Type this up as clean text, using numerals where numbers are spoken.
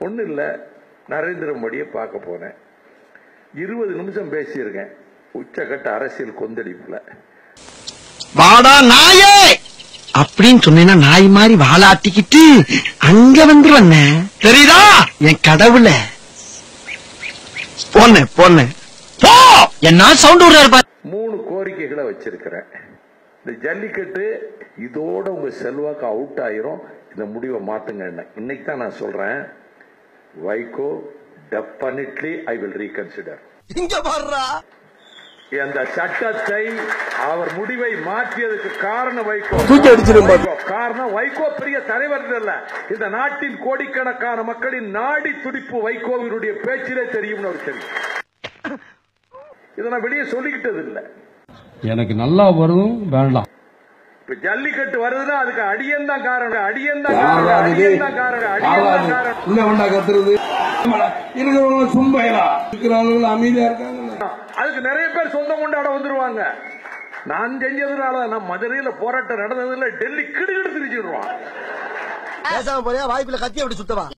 ஒன்றும் இல்லை, நரேந்திர மோடியை பார்க்க போனேன். 20 நிமிஷம் பேசியிருக்கேன். உச்சகட்ட அரசியல் கொந்தளிப்புல. வாடா நாயே அப்படின்னு சொன்னேன்னா நாய் மாதிரி வாழாட்டிக்கிட்டு அங்க வந்துருவண்ண. தெரியுதா என் கடவுள? போன போன போ. என்ன சவுண்ட் விடுறாரு? 3 கோரிக்கைகளை வச்சிருக்கிறேன். இந்த ஜல்லிக்கட்டு இதோட உங்க செல்வாக்கு அவுட் ஆயிரும். இந்த முடிவை மாத்துங்க. இன்னைக்கு தான் நான் சொல்றேன், Vaiko definitely I will reconsider. இங்க பாருடா, அந்த சட்டத்தை அவர் முடிவை மாற்றியதுக்கு காரணம் வைகோ. காரணம் வைகோ பெரிய தலைவர் இல்ல, இந்த நாட்டின் கோடிக்கணக்கான மக்களின் நாடி துடிப்பு வைகோவினுடைய பேச்சிலே தெரியும். இதை நான் வெளியே சொல்லிக்கிட்டது இல்ல. எனக்கு நல்லா வரும் வேண்டாம். இப்ப ஜல்லிக்கட்டு வருதுன்னா அதுக்கு அடியன் தான் காரணம். அடியன் தான் காரணம். அடியன் தான் காரணம். அடியன் தான் காரணம். கத்துறது இருக்கிறவங்க சும்பையா இருக்கிறவங்க அமைதியா இருக்காங்க. அதுக்கு நிறைய பேர் சொந்தம் கொண்டாட வந்துருவாங்க. நான் செஞ்சதுனால, நான் மதுரையில போராட்டம் நடந்ததுல டெல்லி கிடுகிடு திரிச்சிடுவான். வாய்ப்புல கத்தி அப்படி சுத்தவா.